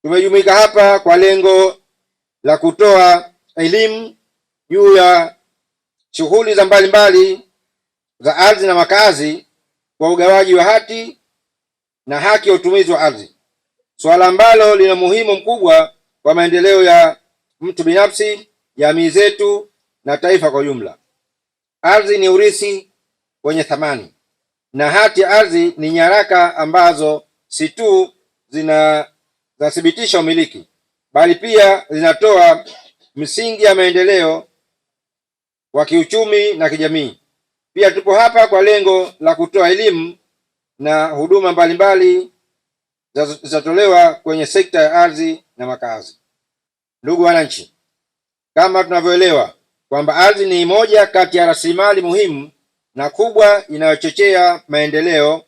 Tumejumuika hapa kwa lengo la kutoa elimu juu ya shughuli za mbalimbali za ardhi na makazi kwa ugawaji wa hati na haki ya utumizi wa ardhi, swala ambalo lina muhimu mkubwa kwa maendeleo ya mtu binafsi, jamii zetu na taifa kwa jumla. Ardhi ni urithi wenye thamani, na hati ya ardhi ni nyaraka ambazo si tu zinathibitisha umiliki, bali pia zinatoa misingi ya maendeleo wa kiuchumi na kijamii. Pia tupo hapa kwa lengo la kutoa elimu na huduma mbalimbali zitatolewa kwenye sekta ya ardhi na makazi. Ndugu wananchi, kama tunavyoelewa kwamba ardhi ni moja kati ya rasilimali muhimu na kubwa inayochochea maendeleo.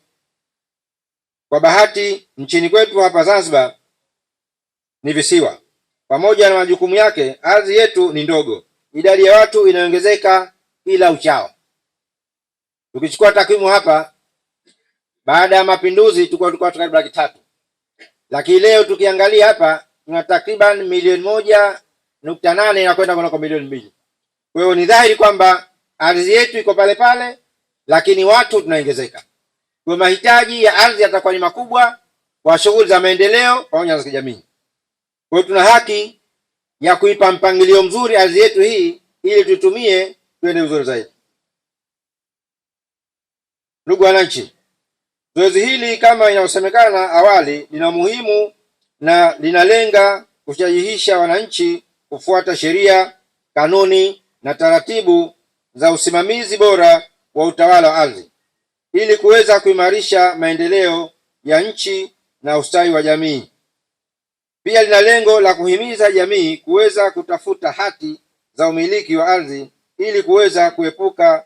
Kwa bahati, nchini kwetu hapa Zanzibar ni visiwa. Pamoja na majukumu yake, ardhi yetu ni ndogo. Idadi ya watu inaongezeka kila uchao. Tukichukua takwimu hapa, baada ya mapinduzi tulikuwa karibu 300,000. Lakini leo tukiangalia hapa tuna takriban 1.8 inakwenda kwa milioni 2. Kwa hiyo ni dhahiri kwamba ardhi yetu iko pale pale, lakini watu tunaongezeka. Kwa mahitaji ya ardhi yatakuwa ni makubwa kwa shughuli za maendeleo pamoja na kijamii. Kwa hiyo tuna haki ya kuipa mpangilio mzuri ardhi yetu hii ili tutumie tuende vizuri zaidi. Ndugu wananchi, zoezi hili kama inavyosemekana awali lina muhimu na linalenga kushajihisha wananchi kufuata sheria, kanuni na taratibu za usimamizi bora wa utawala wa ardhi ili kuweza kuimarisha maendeleo ya nchi na ustawi wa jamii. Pia lina lengo la kuhimiza jamii kuweza kutafuta hati za umiliki wa ardhi ili kuweza kuepukana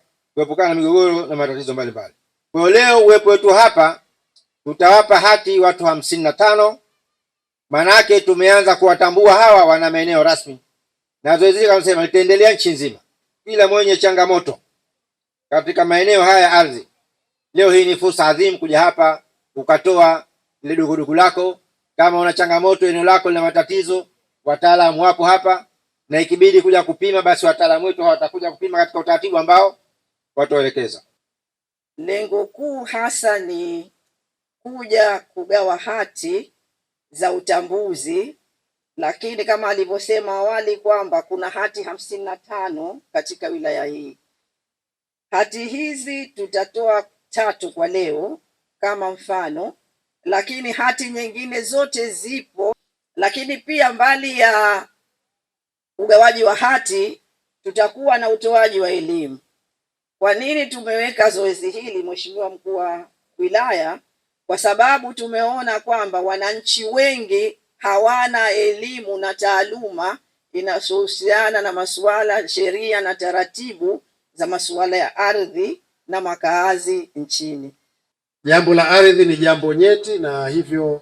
na migogoro na matatizo mbalimbali. Kwa leo uwepo wetu hapa, tutawapa hati watu 55. Maana yake tumeanza kuwatambua hawa wana maeneo rasmi, na zoezi hili kama sema litaendelea nchi nzima. Kila mwenye changamoto katika maeneo haya ya ardhi, leo hii ni fursa adhimu kuja hapa ukatoa ile dukuduku lako. Kama una changamoto, eneo lako lina matatizo, wataalamu wapo hapa, na ikibidi kuja kupima, basi wataalamu wetu watakuja kupima katika utaratibu ambao wataelekeza. Lengo kuu hasa ni kuja kugawa hati za utambuzi, lakini kama alivyosema awali kwamba kuna hati 55 katika wilaya hii. Hati hizi tutatoa 3 kwa leo kama mfano, lakini hati nyingine zote zipo. Lakini pia mbali ya ugawaji wa hati, tutakuwa na utoaji wa elimu. Kwa nini tumeweka zoezi hili, Mheshimiwa Mkuu wa Wilaya? Kwa sababu tumeona kwamba wananchi wengi hawana elimu na taaluma inayohusiana na masuala sheria na taratibu za masuala ya ardhi na makazi nchini. Jambo la ardhi ni jambo nyeti, na hivyo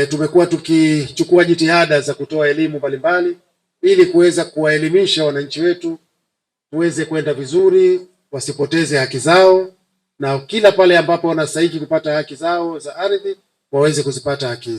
tumekuwa tukichukua jitihada za kutoa elimu mbalimbali ili kuweza kuwaelimisha wananchi wetu tuweze kwenda vizuri, wasipoteze haki zao, na kila pale ambapo wanastahili kupata haki zao za ardhi waweze kuzipata haki hizo.